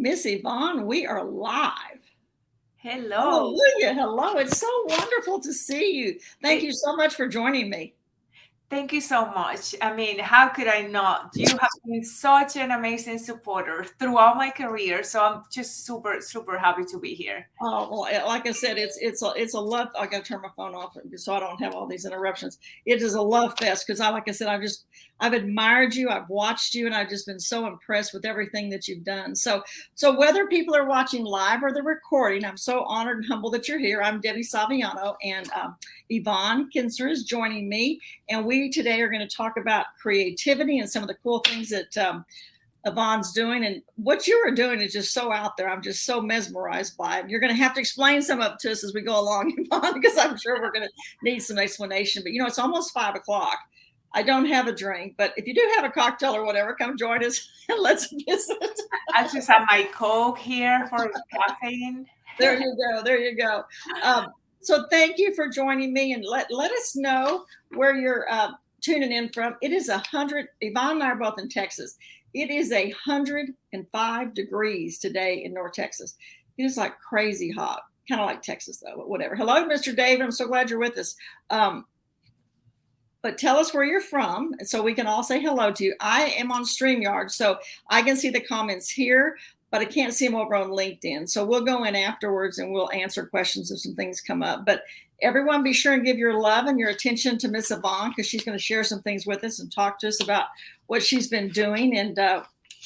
Miss Ivonne, we are live. Hello. Hallelujah. Hello. It's so wonderful to see you. Thank Thank you so much for joining me. thank you so much. I mean, how could I not? You have been such an amazing supporter throughout my career. So I'm just super, super happy to be here. Oh, well, like I said, it's a love. I got to turn my phone off so I don't have all these interruptions. It is a love fest because like I said, I've admired you, I've watched you, and I've just been so impressed with everything that you've done. So whether people are watching live or the recording, I'm so honored and humble that you're here. I'm Debbie Saviano, and Ivonne Kinser is joining me, and we today are going to talk about creativity and some of the cool things that Yvonne's doing, and what you are doing is just so out there. I'm just so mesmerized by it. You're going to have to explain some of it to us as we go along, Yvonne, because I'm sure we're going to need some explanation. But it's almost 5 o'clock. I don't have a drink, but if you do have a cocktail or whatever, come join us and let's visit. I just have my Coke here for caffeine. There you go. There you go. So thank you for joining me, and let us know where you're tuning in from. It is 100. Yvonne and I are both in Texas. It is 105 degrees today in North Texas. It is like crazy hot, kind of like Texas though, but whatever. Hello, Mr. David. I'm so glad you're with us. But tell us where you're from, so we can all say hello to you. I am on StreamYard, so I can see the comments here, but I can't see them over on LinkedIn. So we'll go in afterwards and we'll answer questions if some things come up. But everyone, be sure and give your love and your attention to Miss Ivonne, because she's going to share some things with us and talk to us about what she's been doing. And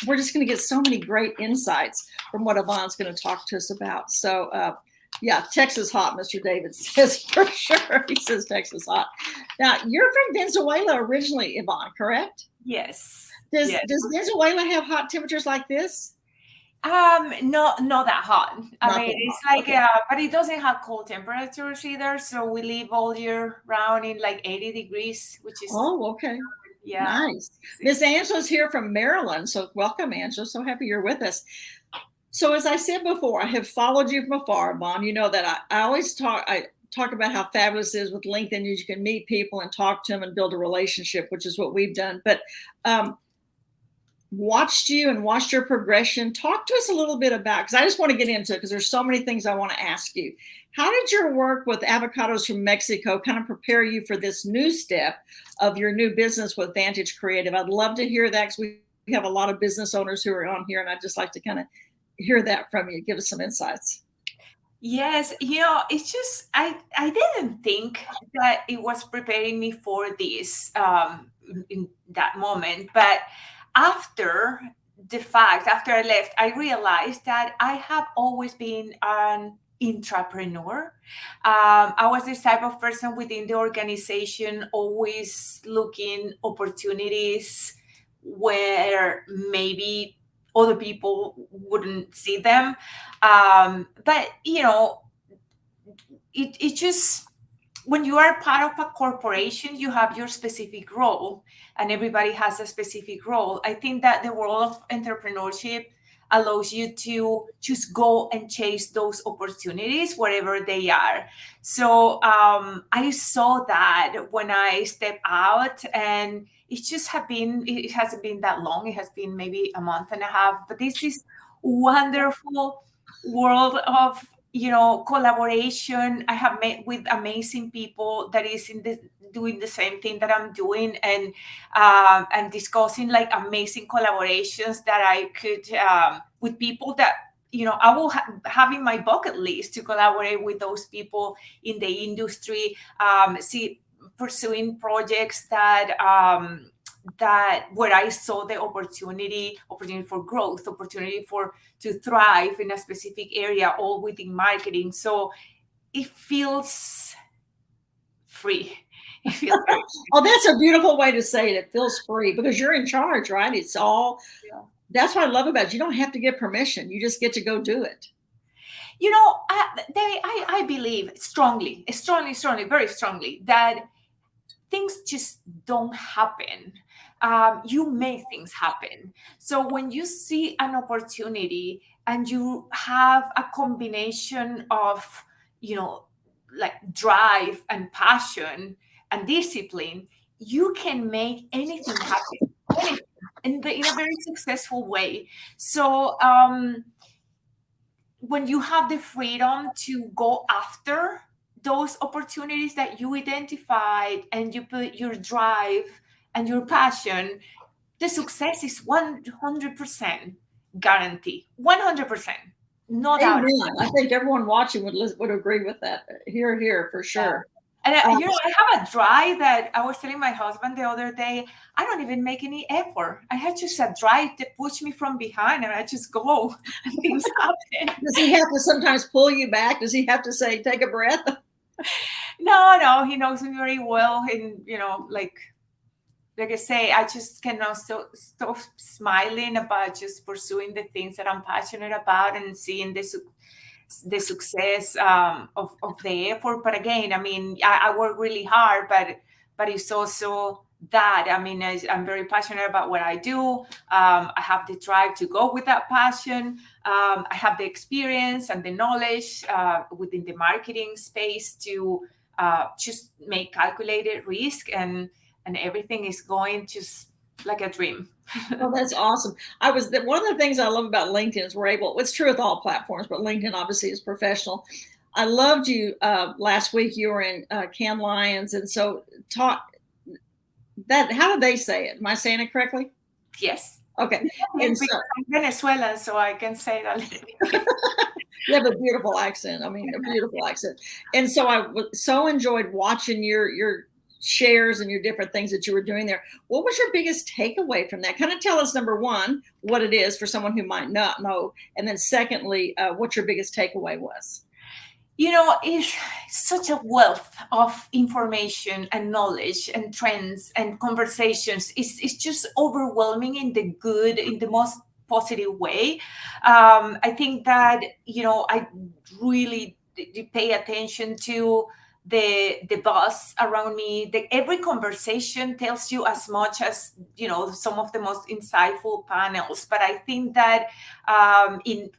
we're just going to get so many great insights from what Yvonne's going to talk to us about. So, yeah, Texas hot, Mr. David says for sure. He says Texas hot. Now, you're from Venezuela originally, Yvonne, correct? Yes. Does Yes. Venezuela have hot temperatures like this? Not that hot. I mean, it's hot. like, Okay. but it doesn't have cold temperatures either. So we live all year round in like 80 degrees, which is, Oh, okay. yeah. Nice. Miss Angela's here from Maryland. So welcome, Angela. So happy you're with us. So as I said before, I have followed you from afar, Bon. You know that I always talk about how fabulous it is with LinkedIn. You can meet people and talk to them and build a relationship, which is what we've done. But watched you and watched your progression. Talk to us a little bit about, because I just want to get into it because there's so many things I want to ask you. How did your work with avocados from Mexico kind of prepare you for this new step of your new business with Vantage Creative? I'd love to hear that, because we have a lot of business owners who are on here, and I'd just like to kind of hear that from you. Give us some insights. Yes, it's just I didn't think that it was preparing me for this in that moment, but after I left, I realized that I have always been an entrepreneur. I was this type of person within the organization, always looking opportunities where maybe other people wouldn't see them. But it just, when you are part of a corporation, you have your specific role, and everybody has a specific role. I think that the world of entrepreneurship allows you to just go and chase those opportunities wherever they are. So I saw that when I stepped out, and it hasn't been that long. It has been maybe a month and a half, but this is wonderful world of collaboration. I have met with amazing people that is doing the same thing that I'm doing, and discussing like amazing collaborations that I could with people that I will have in my bucket list to collaborate with those people in the industry. Pursuing projects that where I saw the opportunity for growth, opportunity to thrive in a specific area, all within marketing. So it feels free. It feels very free. Oh, that's a beautiful way to say it. It feels free because you're in charge, right? It's all. Yeah. That's what I love about it. You don't have to get permission. You just get to go do it. I believe strongly, very strongly, that things just don't happen. You make things happen. So when you see an opportunity and you have a combination of, like drive and passion and discipline, you can make anything happen, anything, in a very successful way. So when you have the freedom to go after those opportunities that you identified and you put your drive and your passion, the success is 100% guarantee. 100%. No doubt. Amen. I think everyone watching would agree with that. Here for sure. And I have a drive that I was telling my husband the other day. I don't even make any effort. I had just a drive to push me from behind, and I just go, and things happen. Does he have to sometimes pull you back? Does he have to say, "Take a breath"? No, he knows me very well, and like I say, I just cannot stop smiling about just pursuing the things that I'm passionate about and seeing the success of the effort. But again, I mean, I work really hard, but it's also that, I mean, I'm very passionate about what I do. I have the drive to go with that passion. I have the experience and the knowledge within the marketing space to just make calculated risk, and everything is going just like a dream. Oh, that's awesome. One of the things I love about LinkedIn is it's true with all platforms, but LinkedIn obviously is professional. I loved you last week. You were in Cannes Lions, and so how did they say it? Am I saying it correctly? Yes. Okay. And so, I'm Venezuelan, so I can say that a little bit. You have a beautiful accent. I mean, a beautiful accent. And so I so enjoyed watching your shares and your different things that you were doing there. What was your biggest takeaway from that? Kind of tell us, number one, what it is for someone who might not know. And then secondly, what your biggest takeaway was. It's such a wealth of information and knowledge and trends and conversations. It's just overwhelming in the most positive way. I think that, I really pay attention to the buzz around me. Every conversation tells you as much as, some of the most insightful panels. But I think that in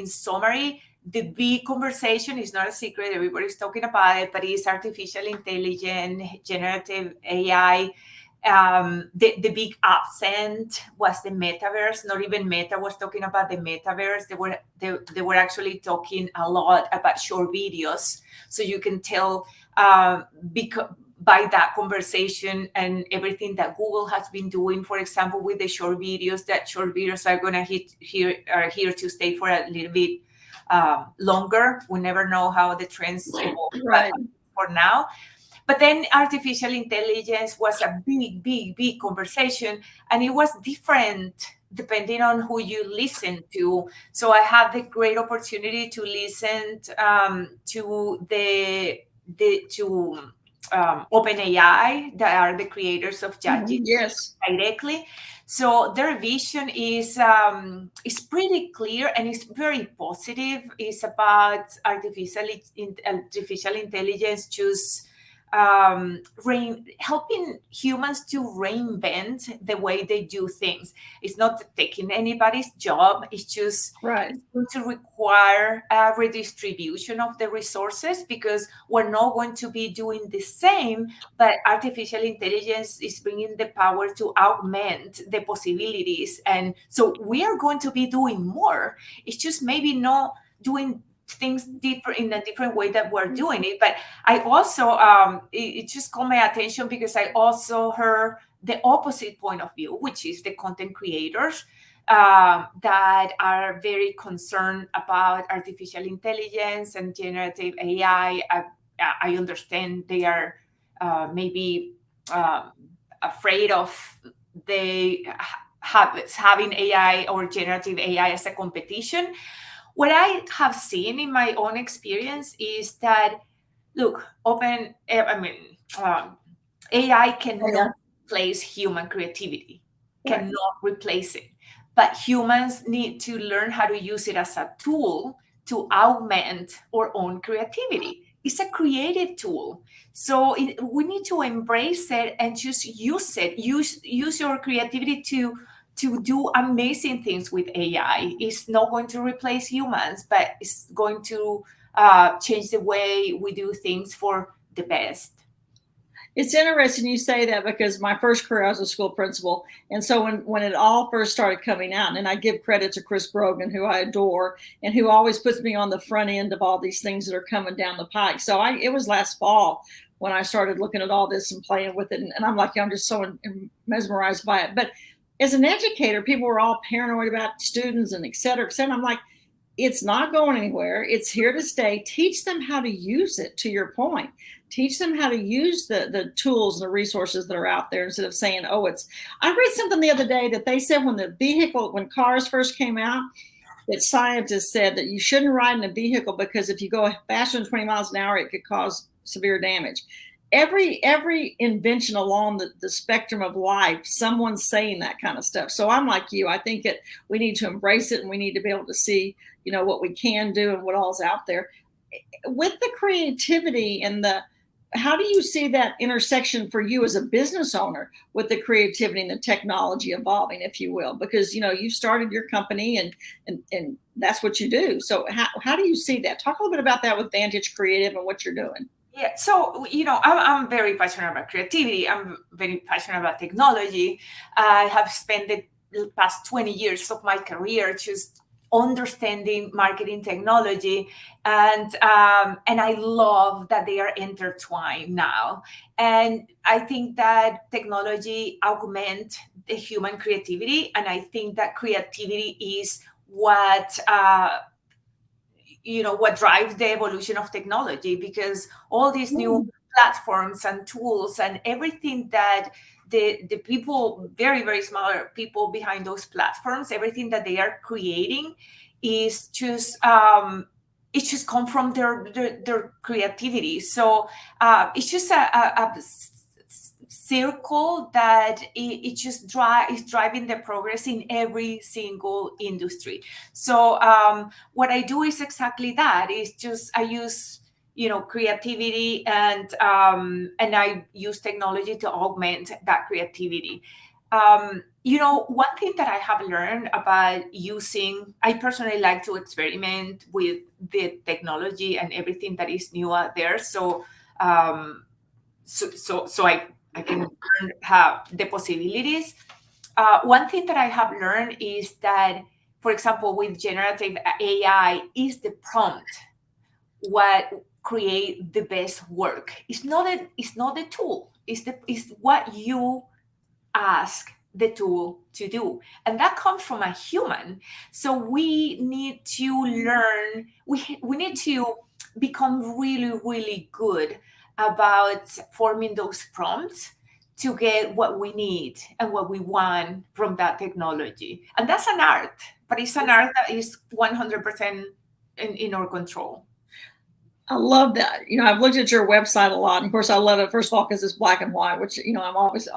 summary, the big conversation is not a secret. Everybody's talking about it, but it's artificial intelligence, generative AI. The big accent was the metaverse. Not even Meta was talking about the metaverse. They were actually talking a lot about short videos. So you can tell by that conversation and everything that Google has been doing, for example, with the short videos, that short videos are going to are here to stay for a little bit longer. We never know how the trends evolve, right. For now. But then artificial intelligence was a big conversation, and it was different depending on who you listen to. So I had the great opportunity to listen to OpenAI, that are the creators of ChatGPT, yes, directly. So their vision is pretty clear, and it's very positive. It's about artificial intelligence just helping humans to reinvent the way they do things. It's not taking anybody's job. It's just right. It's going to require a redistribution of the resources, because we're not going to be doing the same, but artificial intelligence is bringing the power to augment the possibilities. And so we are going to be doing more. It's just maybe not doing things different in a different way that we're doing it. But I also it just caught my attention because I also heard the opposite point of view, which is the content creators that are very concerned about artificial intelligence and generative AI. I understand they are maybe afraid of having AI or generative AI as a competition. What I have seen in my own experience is that, look, AI cannot replace human creativity, cannot replace it. But humans need to learn how to use it as a tool to augment our own creativity. It's a creative tool. So we need to embrace it and just use it. Use your creativity to do amazing things with AI. It's not going to replace humans, but it's going to change the way we do things for the best. It's interesting you say that because my first career I was a school principal, and so when it all first started coming out, and I give credit to Chris Brogan, who I adore, and who always puts me on the front end of all these things that are coming down the pike. So it was last fall when I started looking at all this and playing with it, and I'm like, I'm just so mesmerized by it. But as an educator, people were all paranoid about students and et cetera, et cetera. I'm like, it's not going anywhere. It's here to stay. Teach them how to use it, to your point. Teach them how to use the tools and the resources that are out there instead of saying, oh, I read something the other day that they said when cars first came out, that scientists said that you shouldn't ride in a vehicle because if you go faster than 20 miles an hour, it could cause severe damage. Every invention along the spectrum of life, someone's saying that kind of stuff. So I'm like you. I think we need to embrace it, and we need to be able to see, what we can do and what all's out there. With the creativity and how do you see that intersection for you as a business owner with the creativity and the technology evolving, if you will? Because, you started your company and that's what you do. So how do you see that? Talk a little bit about that with Vantage Creative and what you're doing. Yeah, so, I'm very passionate about creativity. I'm very passionate about technology. I have spent the past 20 years of my career just understanding marketing technology, and I love that they are intertwined now. And I think that technology augments the human creativity, and I think that creativity is what what drives the evolution of technology, because all these new platforms and tools and everything that the people, very, very smart people behind those platforms, everything that they are creating is just it's just come from their creativity. So it's just a circle that it just is driving the progress in every single industry. So what I do is exactly that. Is just I use creativity and I use technology to augment that creativity. One thing that I have learned about I personally like to experiment with the technology and everything that is new out there. So so I can learn the possibilities. One thing that I have learned is that, for example, with generative AI, is the prompt what create the best work. It's not the tool. It's what you ask the tool to do, and that comes from a human. So we need to learn. We need to become really, really good about forming those prompts to get what we need and what we want from that technology. And that's an art, but it's an art that is 100% in our control. I love that. I've looked at your website a lot. And of course, I love it, first of all, because it's black and white, which, I'm always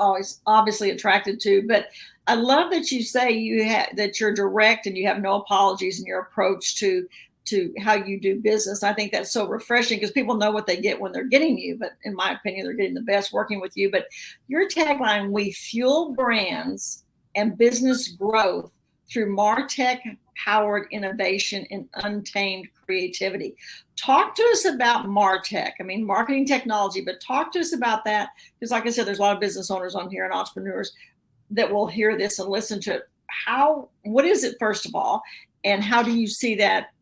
obviously attracted to. But I love that you say that you're direct and you have no apologies in your approach to how you do business. I think that's so refreshing because people know what they get when they're getting you. But in my opinion, they're getting the best working with you. But your tagline, we fuel brands and business growth through MarTech-powered innovation and untamed creativity. Talk to us about MarTech. I mean, marketing technology, but talk to us about that. Because like I said, there's a lot of business owners on here and entrepreneurs that will hear this and listen to it. What is it, first of all? And how do you see that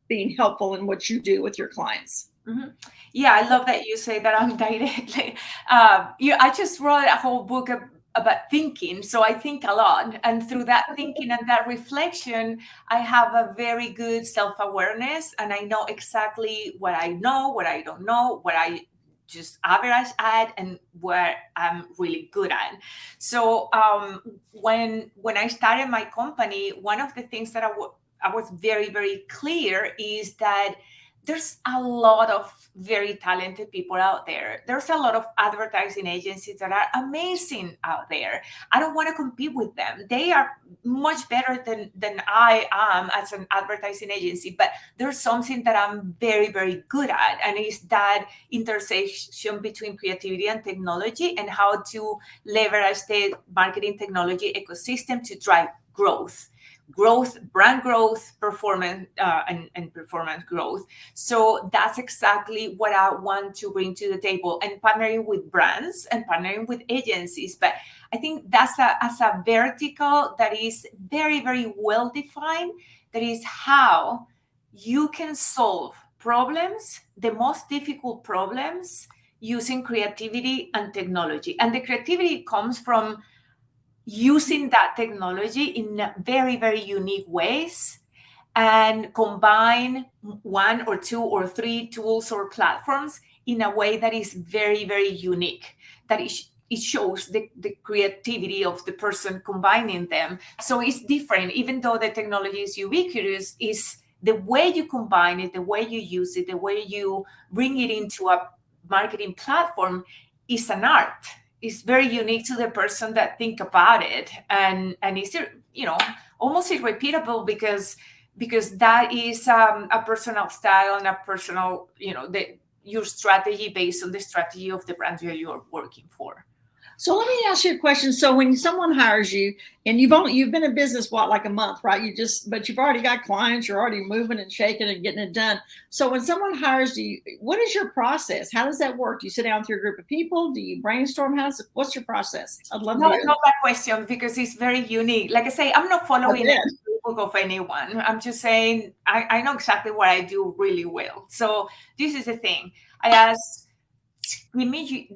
being helpful in what you do with your clients? Mm-hmm. Yeah, I love that you say that I'm directly. I just wrote a whole book about thinking, so I think a lot, and through that thinking and that reflection, I have a very good self-awareness, and I know exactly what I know, what I don't know, what I just average at, and what I'm really good at. So when I started my company, one of the things that I was very, very clear is that there's a lot of very talented people out there. There's a lot of advertising agencies that are amazing out there. I don't want to compete with them. They are much better than I am as an advertising agency, but there's something that I'm very, very good at, and it's that intersection between creativity and technology and how to leverage the marketing technology ecosystem to drive growth. growth, brand growth, performance, and performance growth. So that's exactly what I want to bring to the table, and partnering with brands and partnering with agencies. But I think that's as a vertical that is very, very well defined. That is how you can solve problems, the most difficult problems, using creativity and technology. And the creativity comes from using that technology in very, very unique ways, and combine one or two or three tools or platforms in a way that is very, very unique, that it shows the creativity of the person combining them. So it's different, even though the technology is ubiquitous, is the way you combine it, the way you use it, the way you bring it into a marketing platform is an art. It's very unique to the person that think about it, and it's, you know, almost irrepeatable, because that is a personal style and a personal, you know, your strategy based on the strategy of the brand that you're working for. So let me ask you a question. So when someone hires you, and you've been in business like a month, right? But you've already got clients, you're already moving and shaking and getting it done. So when someone hires you, what is your process? How does that work? Do you sit down with your group of people? Do you brainstorm? What's your process? I'd love to hear. Not that question, because it's very unique. Like I say, I'm not following the book of anyone. I'm just saying I know exactly what I do really well. So this is the thing. I ask, give me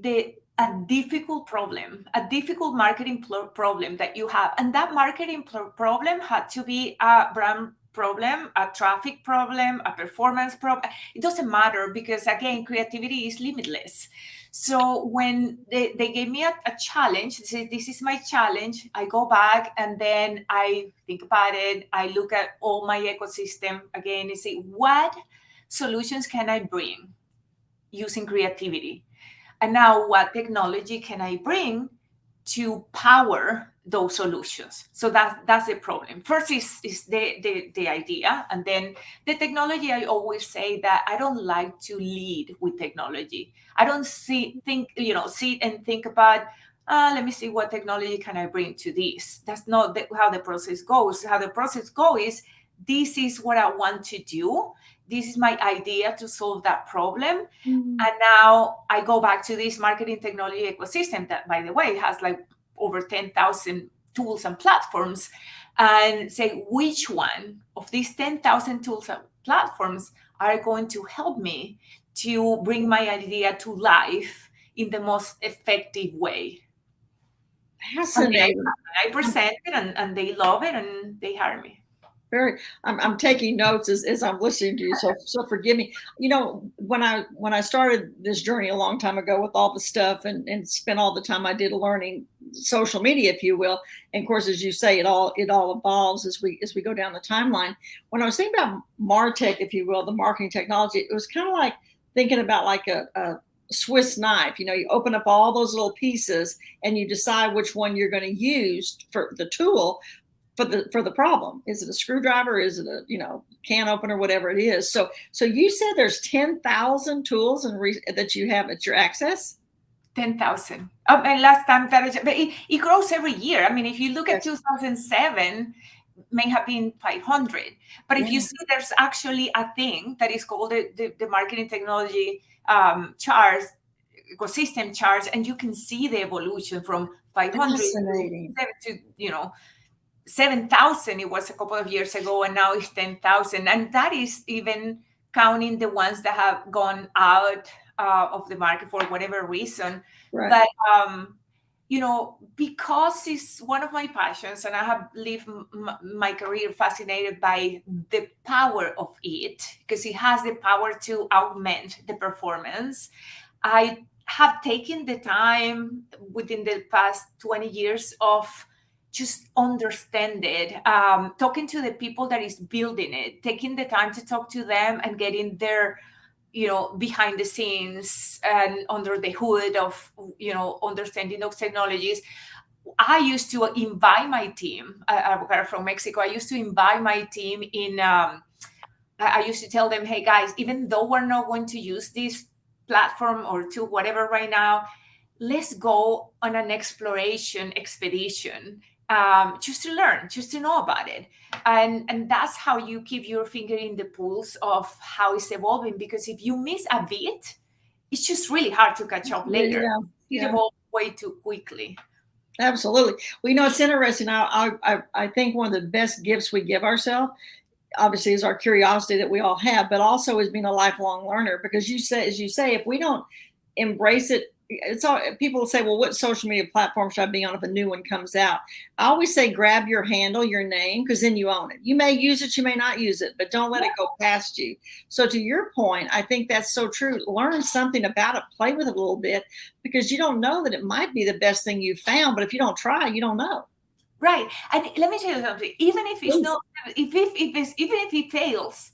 a difficult problem, a difficult marketing problem that you have. And that marketing problem had to be a brand problem, a traffic problem, a performance problem. It doesn't matter, because again, creativity is limitless. So when they gave me a challenge, they say, this is my challenge, I go back and then I think about it. I look at all my ecosystem again and say, what solutions can I bring using creativity? And now, what technology can I bring to power those solutions? So that's the problem. First is the idea, and then the technology. I always say that I don't like to lead with technology. I don't sit and think about, let me see what technology can I bring to this. That's not how the process goes. How the process goes is, this is what I want to do. This is my idea to solve that problem. Mm-hmm. And now I go back to this marketing technology ecosystem that, by the way, has like over 10,000 tools and platforms, and say, which one of these 10,000 tools and platforms are going to help me to bring my idea to life in the most effective way? Fascinating. I present it, and they love it, and they hire me. I'm taking notes as I'm listening to you. So forgive me. You know, when I started this journey a long time ago with all the stuff and spent all the time I did learning social media, if you will. And of course, as you say, it all evolves as we go down the timeline. When I was thinking about MarTech, if you will, the marketing technology, it was kind of like thinking about like a Swiss knife. You know, you open up all those little pieces and you decide which one you're going to use for the tool for the problem. Is it a screwdriver? Is it a can opener? Whatever it is. So you said there's 10,000 tools that you have at your access. 10,000. And last time but it grows every year. I mean, if you look at 2007, may have been 500. But if you see, there's actually a thing that is called the marketing technology charts, ecosystem charts, and you can see the evolution from 500 to 7,000. It was a couple of years ago, and now it's 10,000. And that is even counting the ones that have gone out of the market for whatever reason. Right. But because it's one of my passions, and I have lived my career fascinated by the power of it, because it has the power to augment the performance. I have taken the time within the past 20 years of just understand it, talking to the people that is building it, taking the time to talk to them and getting their behind the scenes and under the hood of understanding those technologies. I used to invite my team. I'm from Mexico. I used to invite my team in. I used to tell them, hey guys, even though we're not going to use this platform or tool, whatever right now, let's go on an exploration expedition just to learn, just to know about it. And that's how you keep your finger in the pulse of how it's evolving, because if you miss a bit, it's just really hard to catch up later. It evolves way too quickly. Absolutely. Well, it's interesting. I think one of the best gifts we give ourselves, obviously, is our curiosity that we all have, but also is being a lifelong learner. Because as you say, if we don't embrace it, it's all people say, well, what social media platform should I be on if a new one comes out? I always say, grab your handle, your name, because then you own it. You may use it, you may not use it, but don't let it go past you. So to your point, I think that's so true. Learn something about it, play with it a little bit, because you don't know that it might be the best thing you found, but if you don't try, you don't know. Right. And let me tell you something, even if it's not, even if it fails,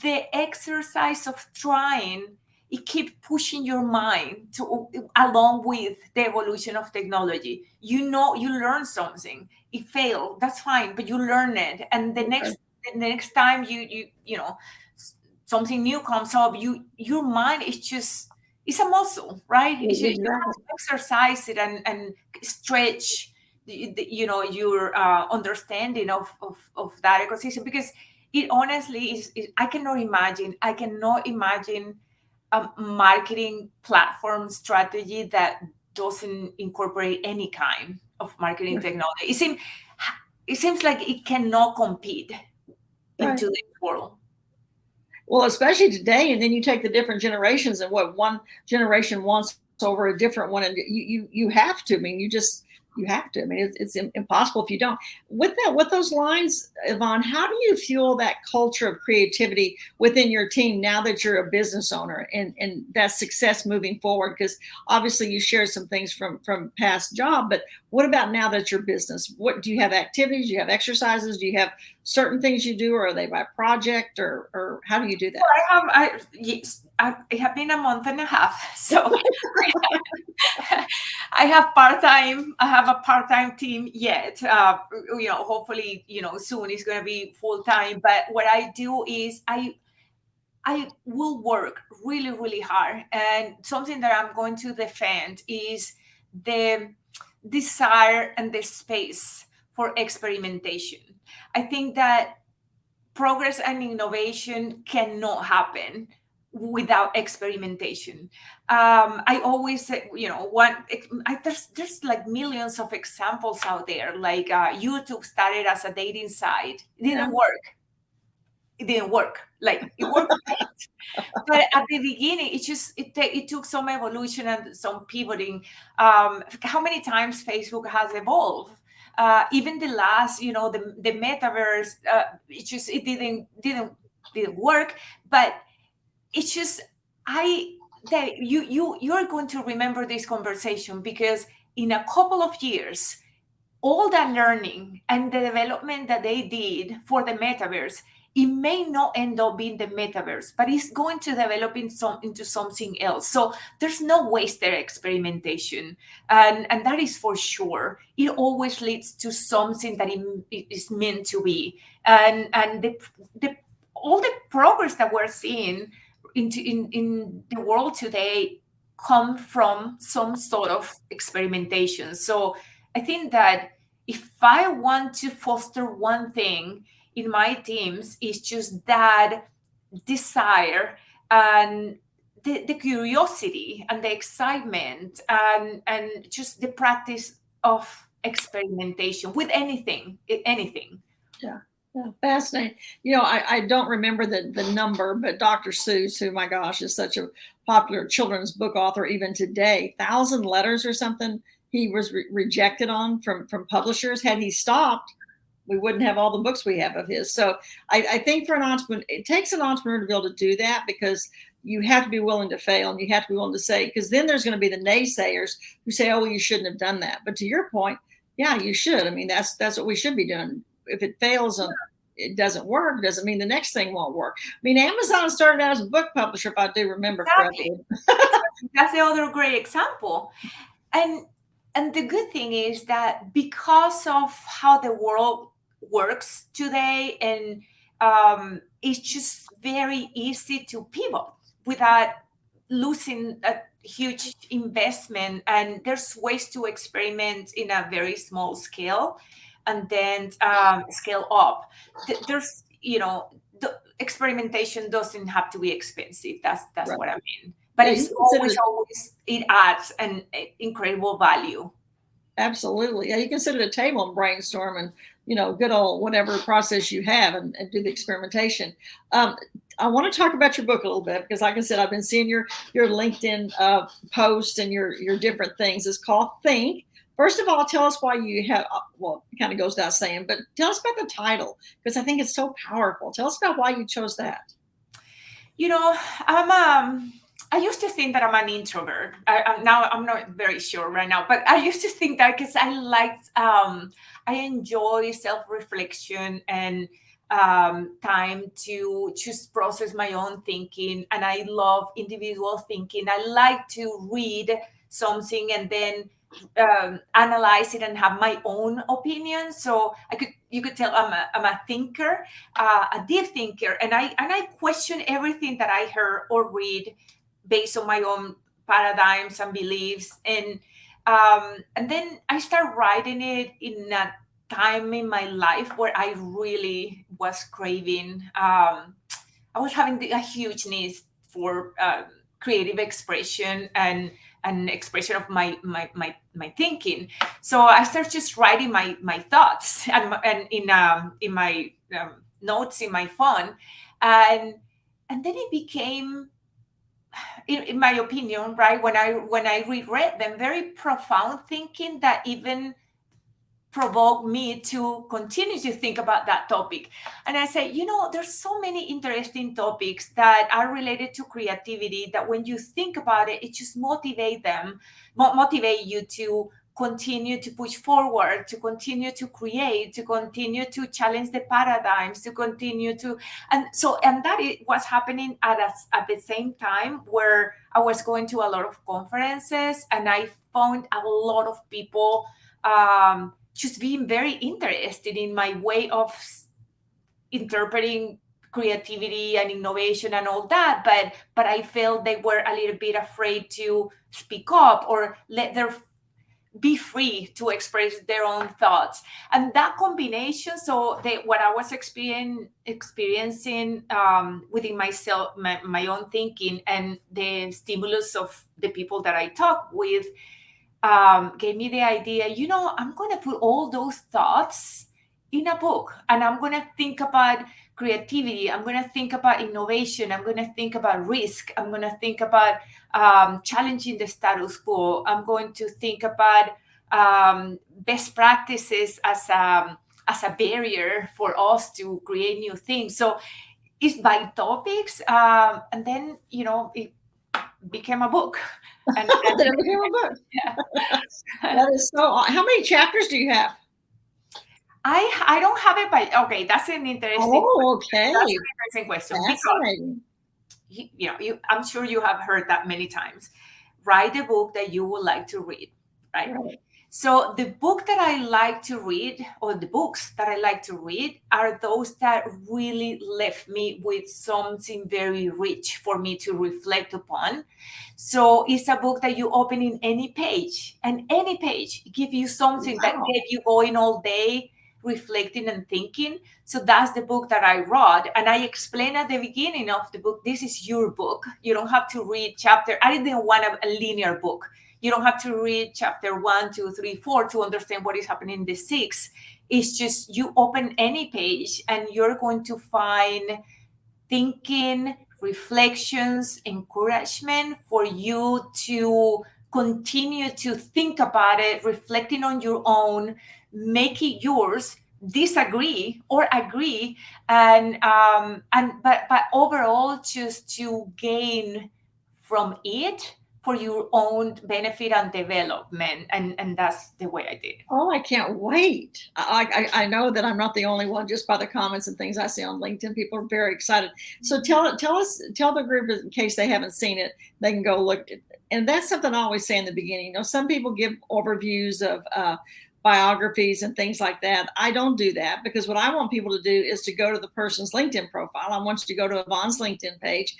the exercise of trying, it keeps pushing your mind to along with the evolution of technology. You learn something. It failed, that's fine, but you learn it, and the next time you know something new comes up, your mind is just, it's a muscle, right? You have to exercise it and stretch your understanding of that ecosystem, because it honestly is I cannot imagine a marketing platform strategy that doesn't incorporate any kind of marketing technology. It seems like it cannot compete in today's world. Well, especially today, and then you take the different generations and what one generation wants over a different one, and you have to. I mean, you have to. I mean, it's impossible if you don't. With those lines, Ivonne, how do you fuel that culture of creativity within your team now that you're a business owner and that success moving forward? Because obviously you shared some things from past job, but what about now that you're business? What do you have activities? Do you have exercises? Do you have certain things you do, or are they by project, or how do you do that? I have been a month and a half, so I have a part-time team yet. Hopefully, soon it's going to be full-time. But what I do is I will work really, really hard. And something that I'm going to defend is the desire and the space for experimentation. I think that progress and innovation cannot happen without experimentation. I always say, there's like millions of examples out there. Like YouTube started as a dating site. It didn't work. It didn't work. Like it worked great. But at the beginning, it took some evolution and some pivoting. How many times Facebook has evolved? Even the last, the metaverse, it didn't work. But it's just you're going to remember this conversation, because in a couple of years, all that learning and the development that they did for the metaverse, it may not end up being the metaverse, but it's going to develop into something else. So there's no wasted experimentation, and that is for sure. It always leads to something that it is meant to be, and all the progress that we're seeing in the world today come from some sort of experimentation. So I think that if I want to foster one thing in my teams, it's just that desire and the curiosity and the excitement and just the practice of experimentation with anything. Yeah, fascinating. I don't remember the number, but Dr. Seuss, who, my gosh, is such a popular children's book author even today, 1,000 letters or something he was rejected on from publishers. Had he stopped, we wouldn't have all the books we have of his. So I think for an entrepreneur, it takes an entrepreneur to be able to do that, because you have to be willing to fail, and you have to be willing to say, because then there's going to be the naysayers who say, oh, well, you shouldn't have done that. But to your point, yeah, you should. I mean, that's what we should be doing. If it fails and it doesn't work, doesn't mean the next thing won't work. I mean, Amazon started out as a book publisher, if I do remember correctly. That's the other great example. And the good thing is that because of how the world works today, and it's just very easy to pivot without losing a huge investment, and there's ways to experiment in a very small scale. and then scale up. There's, the experimentation doesn't have to be expensive. That's Right. what I mean. But Yeah, it's you consider always it adds an incredible value. absolutely. Yeah, you can sit at a table and brainstorm and, good old whatever process you have and do the experimentation. Um, I want to talk about your book a little bit because, like I said, I've been seeing your LinkedIn post and your different things. It's called Think. First of all, tell us why you have. Well, it kind of goes without saying, but tell us about the title because I think it's so powerful. Tell us about why you chose that. I used to think that I'm an introvert. Now I'm not very sure right now, but I used to think that because I enjoy self-reflection and time to just process my own thinking, and I love individual thinking. I like to read something and then analyze it and have my own opinion. So you could tell I'm a thinker, a deep thinker, and I question everything that I heard or read based on my own paradigms and beliefs, and then I start writing it in a time in my life where I really was craving. I was having a huge need for creative expression and expression of my thinking. So I started just writing my thoughts and in my notes in my phone, and then it became, in my opinion, right, when I reread them, very profound thinking that even provoked me to continue to think about that topic. And I say, there's so many interesting topics that are related to creativity that when you think about it, it just motivate you to continue to push forward, to continue to create, to continue to challenge the paradigms, to continue to, and that it was happening at the same time where I was going to a lot of conferences, and I found a lot of people just being very interested in my way of interpreting creativity and innovation and all that, but I felt they were a little bit afraid to speak up or let their be free to express their own thoughts. And that combination, so what I was experiencing within myself, my own thinking, and the stimulus of the people that I talk with, gave me the idea, I'm going to put all those thoughts in a book, and I'm going to think about creativity. I'm going to think about innovation. I'm going to think about risk. I'm going to think about challenging the status quo. I'm going to think about best practices as a barrier for us to create new things. So it's by topics, and then it became a book. And Then it became a book. yeah. That is so. How many chapters do you have? I don't have it by. Okay, that's an interesting. Oh, okay. That's an interesting question. Fascinating. Because I'm sure you have heard that many times. Write a book that you would like to read, right? Right. So the book that I like to read, or the books that I like to read, are those that really left me with something very rich for me to reflect upon. So it's a book that you open in any page, and any page give you something that Wow. get you going all day, reflecting and thinking. So that's the book that I wrote, and I explain at the beginning of the book, this is your book. You don't have to read chapter. I didn't want a linear book. You don't have to read chapter 1, 2, 3, 4 to understand what is happening in the 6. It's just you open any page and you're going to find thinking, reflections, encouragement for you to continue to think about it, reflecting on your own, make it yours, disagree or agree, but overall just to gain from it for your own benefit and development. And that's the way I did it. Oh, I can't wait. I know that I'm not the only one just by the comments and things I see on LinkedIn. People are very excited. So tell the group in case they haven't seen it, they can go look. And that's something I always say in the beginning. Some people give overviews of biographies and things like that. I don't do that because what I want people to do is to go to the person's LinkedIn profile. I want you to go to Yvonne's LinkedIn page,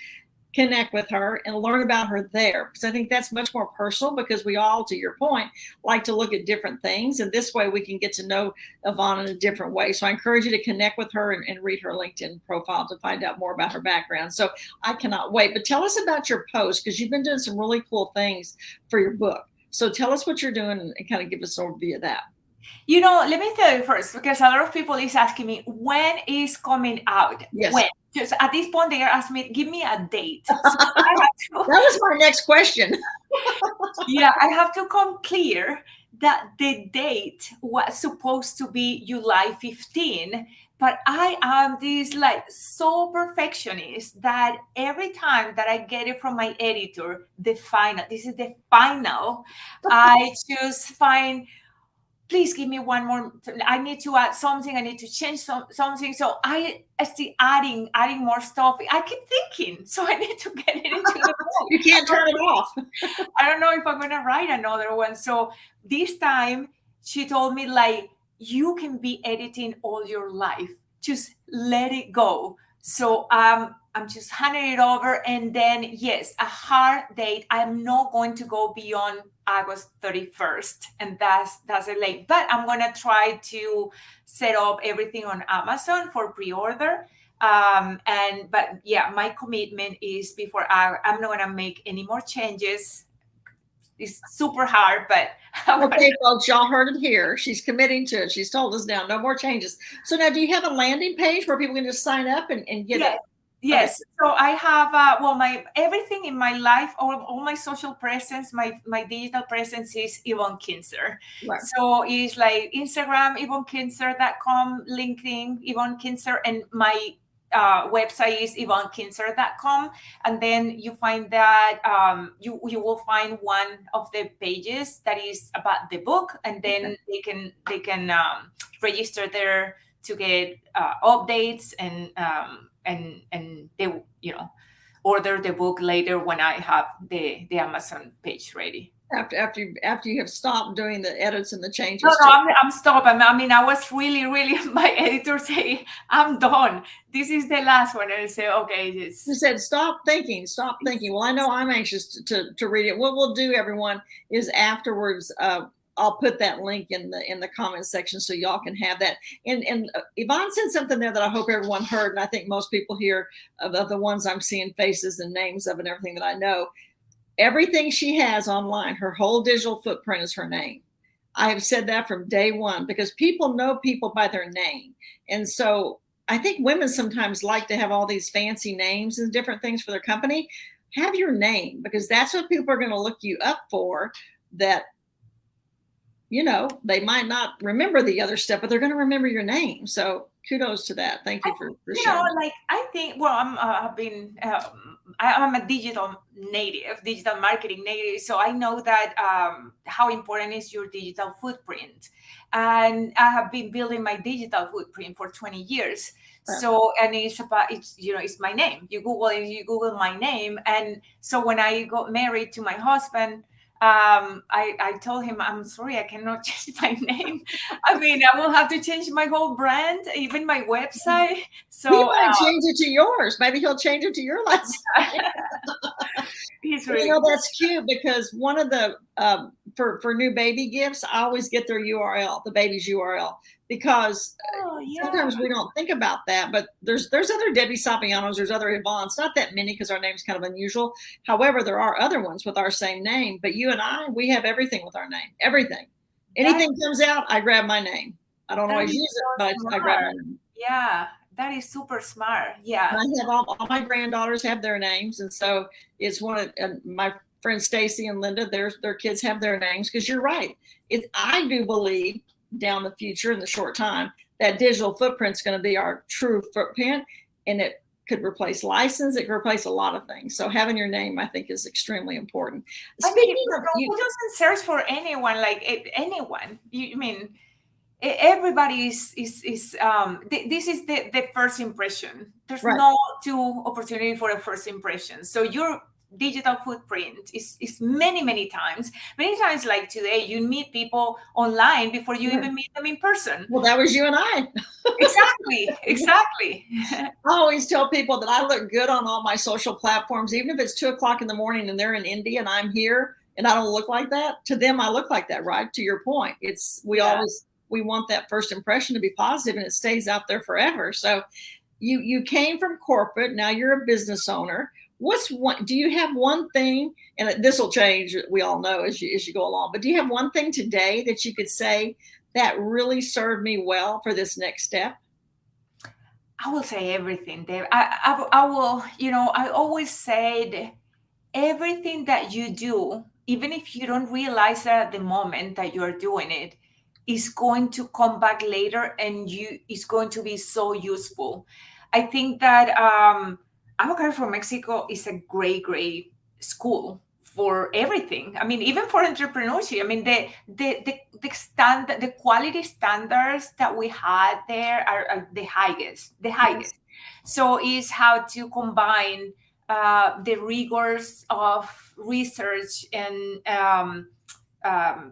connect with her and learn about her there, because I think that's much more personal, because we all, to your point, like to look at different things, and this way we can get to know Ivonne in a different way. So I encourage you to connect with her and read her LinkedIn profile to find out more about her background. So I cannot wait. But tell us about your post, because you've been doing some really cool things for your book. So tell us what you're doing and kind of give us an overview of that. Let me tell you first, because a lot of people is asking me, when is coming out? Yes. When? Just at this point, they are asking me, give me a date. So that was my next question. Yeah, I have to come clear that the date was supposed to be July 15, but I am this so perfectionist that every time that I get it from my editor, this is the final, I just find, please give me one more. I need to add something. I need to change something. So I still adding more stuff. I keep thinking, so I need to get it into the book. You can't turn it off. I don't know if I'm going to write another one. So this time she told me, you can be editing all your life. Just let it go. So I'm just handing it over. And then, yes, a hard date. I'm not going to go beyond August 31st. And that's a late. But I'm going to try to set up everything on Amazon for pre-order. But yeah, my commitment is before I'm not going to make any more changes. It's super hard, but okay, folks, y'all heard it here. She's committing to it. She's told us now, no more changes. So now, do you have a landing page where people can just sign up and get it? Yes. Okay. So I have my everything in my life, all my social presence, my digital presence is Ivonne Kinser. Right. So it's like Instagram, IvonneKinser.com, LinkedIn, Ivonne Kinser, and my website is IvonneKinser.com. And then you find that you will find one of the pages that is about the book, and then they can register there to get updates and they order the book later when I have the Amazon page ready. After you have stopped doing the edits and the changes. No, I'm stopped. I mean, I was really my editor say, I'm done. This is the last one. And I say, okay. You said, stop thinking. Well, I know I'm anxious to read it. What we'll do, everyone, is afterwards, I'll put that link in the comment section so y'all can have that. And Ivonne said something there that I hope everyone heard, and I think most people here, of the ones I'm seeing faces and names of and everything that I know, everything she has online, her whole digital footprint is her name. I have said that from day one, because people know people by their name. And so I think women sometimes like to have all these fancy names and different things for their company. Have your name, because that's what people are going to look you up for. That, they might not remember the other stuff, but they're going to remember your name. So kudos to that. Thank you for sharing. I think, I'm a digital marketing native. So I know that how important is your digital footprint. And I have been building my digital footprint for 20 years. So, and it's my name. You Google my name. And so when I got married to my husband, I told him, I'm sorry, I cannot change my name. I mean, I will have to change my whole brand, even my website. So he might change it to yours. Maybe he'll change it to your last name. He's really that's cute, because one of the for new baby gifts, I always get their URL, the baby's URL, because sometimes we don't think about that. But there's other Debbie Sapianos, there's other Ivonnes, not that many, because our name's kind of unusual. However, there are other ones with our same name. But you and I, we have everything with our name. Everything. Anything comes out, I grab my name. I don't always use it, but I grab my name. Yeah. That is super smart. Yeah. And I have all my granddaughters have their names. And so it's one of my friends, Stacy and Linda, their kids have their names, because you're right. I do believe down the future, in the short time, that digital footprint is going to be our true footprint, and it could replace license. It could replace a lot of things. So having your name, I think, is extremely important. Speaking of, who doesn't search for anyone, anyone? Everybody is this is the first impression. There's no two opportunity for a first impression. So you're digital footprint is many times. Many times, like today, you meet people online before you even meet them in person. Well, that was you and I. Exactly. I always tell people that I look good on all my social platforms, even if it's 2:00 in the morning and they're in India and I'm here and I don't look like that. To them, I look like that, right? To your point, we want that first impression to be positive, and it stays out there forever. So you came from corporate, now you're a business owner. Do you have one thing, and this will change, we all know, as you go along, but do you have one thing today that you could say that really served me well for this next step? I will say everything, Dave. I will, I always said everything that you do, even if you don't realize that at the moment that you're doing it, is going to come back later, and is going to be so useful. I think that Avocado for Mexico is a great school for everything. I mean, even for entrepreneurship. I mean, the quality standards that we had there are the highest. Yes. So is how to combine the rigors of research and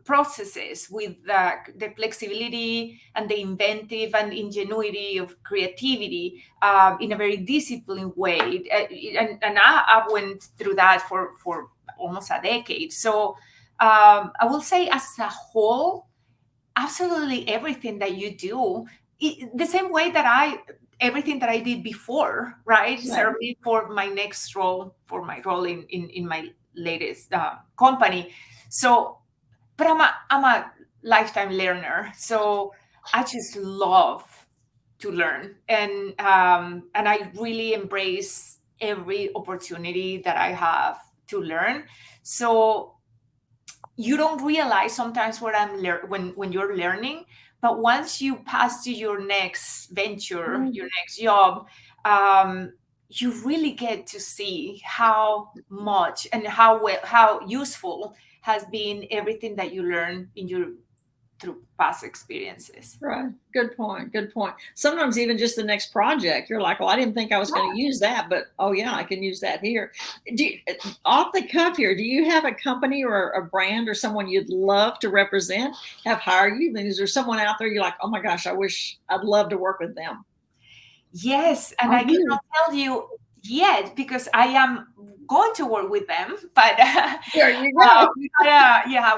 processes with the flexibility and the inventive and ingenuity of creativity in a very disciplined way. And I went through that for almost a decade. So I will say, as a whole, absolutely everything that you do, the same way that everything that I did before, right? Serve me for my next role, for my role in my latest company. So, but I'm a lifetime learner, so I just love to learn, and I really embrace every opportunity that I have to learn. So you don't realize sometimes what when you're learning, but once you pass to your next venture, your next job, you really get to see how much and how useful has been everything that you learn through past experiences. Right. Good point. Sometimes even just the next project, you're like, well, I didn't think I was going to use that, but oh yeah, I can use that here. Off the cuff here, do you have a company or a brand or someone you'd love to represent, have hired you? Is there someone out there you're like, oh my gosh, I'd love to work with them? Yes, and I cannot tell you yet because I am going to work with them. But there you go.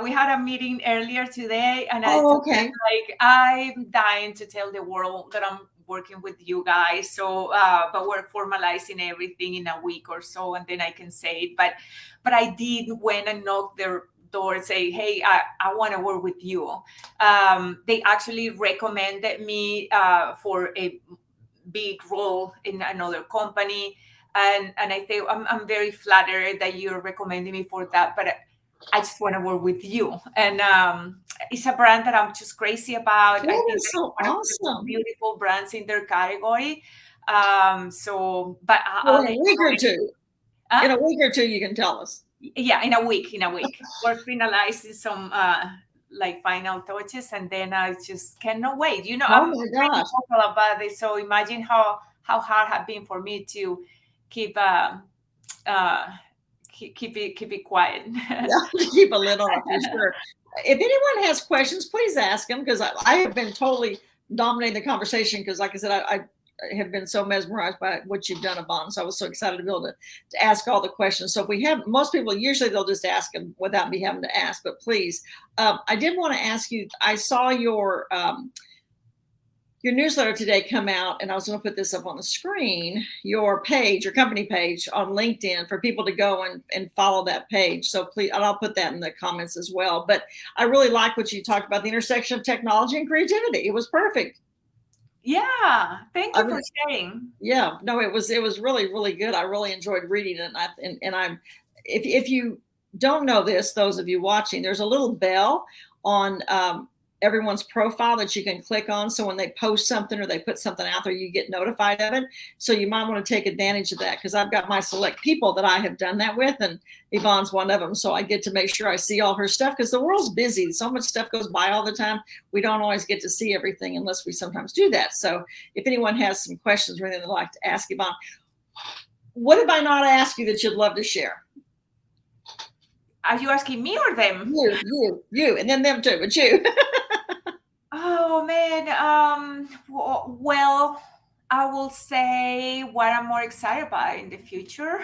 We had a meeting earlier today, and okay. Like, I'm dying to tell the world that I'm working with you guys. So, but we're formalizing everything in a week or so, and then I can say it. But I did went and knocked their door and say, hey, I want to work with you. They actually recommended me for a big role in another company, and I think I'm very flattered that you're recommending me for that, but I just want to work with you. And it's a brand that I'm just crazy about. That I think is so one awesome. of the beautiful brands in their category. So, but in a week or two, in a week or two, you can tell us. Yeah, in a week. We're finalizing some like final touches, and then I just cannot wait. Oh I'm my gosh, vocal about it. So imagine how hard it has been for me to keep keep it quiet. Yeah, keep a lid on it for sure. If anyone has questions, please ask them, because I have been totally dominating the conversation, because like I said, I have been so mesmerized by what you've done, Ivonne. So I was so excited to be able to ask all the questions. So if we have, most people usually they'll just ask them without me having to ask, but please, I did want to ask you, I saw your newsletter today come out, and I was going to put this up on the screen, your page, your company page on LinkedIn, for people to go and follow that page. So please, and I'll put that in the comments as well. But I really like what you talked about, the intersection of technology and creativity. It was perfect. Yeah, thank you for sharing. Yeah, no, it was really good. I really enjoyed reading it, and I'm if you don't know this, those of you watching, there's a little bell on everyone's profile that you can click on, so when they post something or they put something out there, you get notified of it. So you might want to take advantage of that, because I've got my select people that I have done that with, and Ivonne's one of them. So I get to make sure I see all her stuff, because the world's busy. So much stuff goes by all the time. We don't always get to see everything unless we sometimes do that. So if anyone has some questions or anything they'd like to ask Ivonne, what have I not asked you that you'd love to share? Are you asking me or them? You, and then them too, but you. Oh man. Well, I will say what I'm more excited about in the future.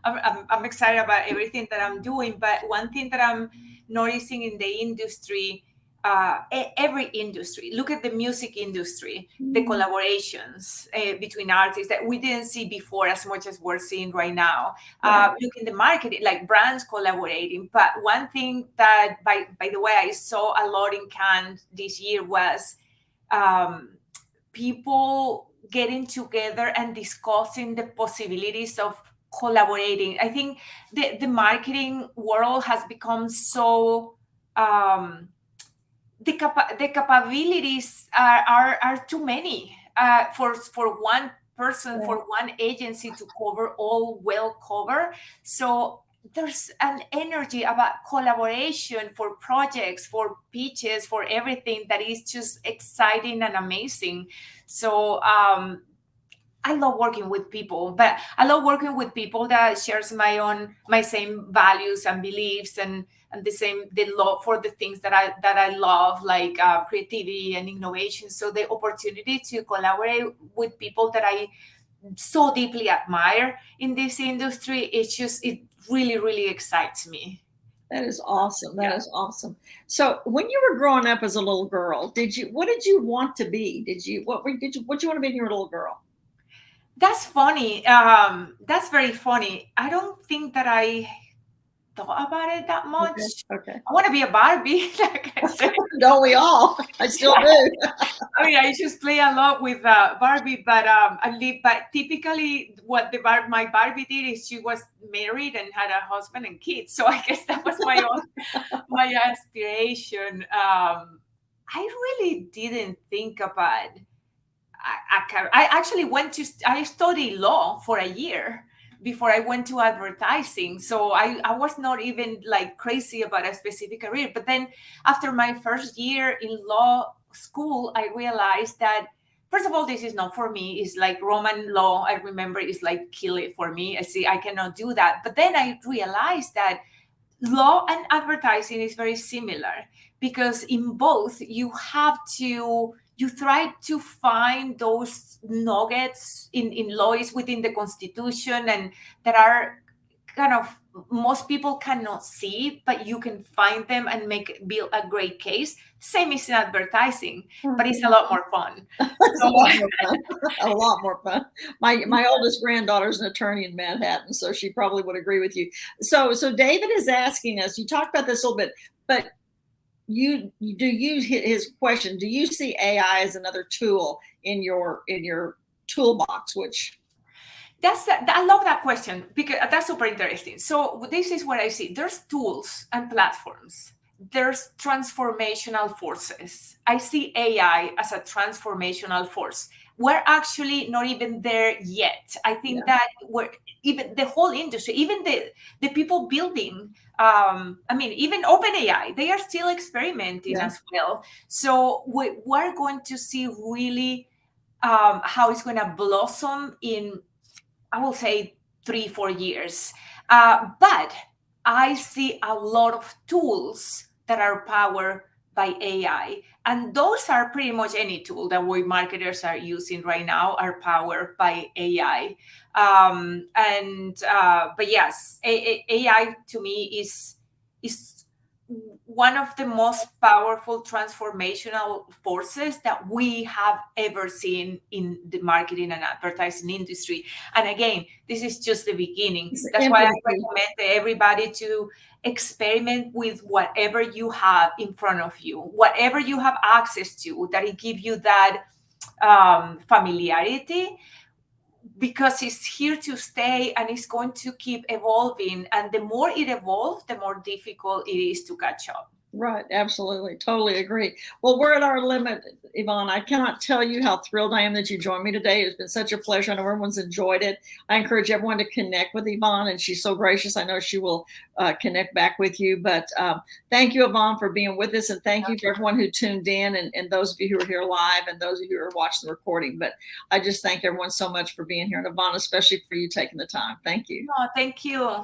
I'm excited about everything that I'm doing, but one thing that I'm noticing in the industry, every industry, look at the music industry, the collaborations between artists that we didn't see before as much as we're seeing right now. Look in the marketing, like brands collaborating. But one thing that, by the way, I saw a lot in Cannes this year was people getting together and discussing the possibilities of collaborating. I think the marketing world has become so the capabilities are too many for one person, for one agency to cover all well cover. So there's an energy about collaboration for projects, for pitches, for everything that is just exciting and amazing. So I love working with people, but I love working with people that shares my same values and beliefs, and the love for the things that I love, like creativity and innovation. So the opportunity to collaborate with people that I so deeply admire in this industry, it really, really excites me. That is awesome. That is awesome. So when you were growing up as a little girl, what did you want to be? What did you want to be when you were a little girl? That's funny. That's very funny. I don't think that I thought about it that much. Okay. I want to be a Barbie, like I said. Don't we all? I still do. I mean, I just play a lot with Barbie, but but typically, what my Barbie did is she was married and had a husband and kids. So I guess that was my aspiration. I really didn't think about I actually I studied law for a year before I went to advertising. So I was not even like crazy about a specific career. But then after my first year in law school, I realized that, first of all, this is not for me. It's like Roman law. I remember it's like kill it for me. I see I cannot do that. But then I realized that law and advertising is very similar, because in both you try to find those nuggets in laws within the constitution, and that are kind of most people cannot see, but you can find them and build a great case. Same as in advertising, but it's a lot more fun. It's a lot more fun. A lot more fun. My oldest granddaughter is an attorney in Manhattan, so she probably would agree with you. So David is asking us. You talked about this a little bit, but his question. Do you see AI as another tool in your toolbox? Which I love that question, because that's super interesting. So this is what I see. There's tools and platforms. There's transformational forces. I see AI as a transformational force. We're actually not even there yet. I think that even the whole industry, even the people building, even OpenAI, they are still experimenting as well. So we're going to see really how it's going to blossom in, I will say, 3-4 years. But I see a lot of tools that are powered by AI. And those are pretty much any tool that we marketers are using right now are powered by AI. But yes, AI to me is one of the most powerful transformational forces that we have ever seen in the marketing and advertising industry. And again, this is just the beginning. That's why I recommend everybody to experiment with whatever you have in front of you, whatever you have access to, that it give you that familiarity, because it's here to stay and it's going to keep evolving. And the more it evolves, the more difficult it is to catch up. Right. Absolutely. Totally agree. Well, we're at our limit, Ivonne. I cannot tell you how thrilled I am that you joined me today. It's been such a pleasure. I know everyone's enjoyed it. I encourage everyone to connect with Ivonne, and she's so gracious. I know she will connect back with you. But thank you, Ivonne, for being with us. And thank you for everyone who tuned in, and those of you who are here live, and those of you who are watching the recording. But I just thank everyone so much for being here. And Ivonne, especially for you taking the time. Thank you. No, thank you.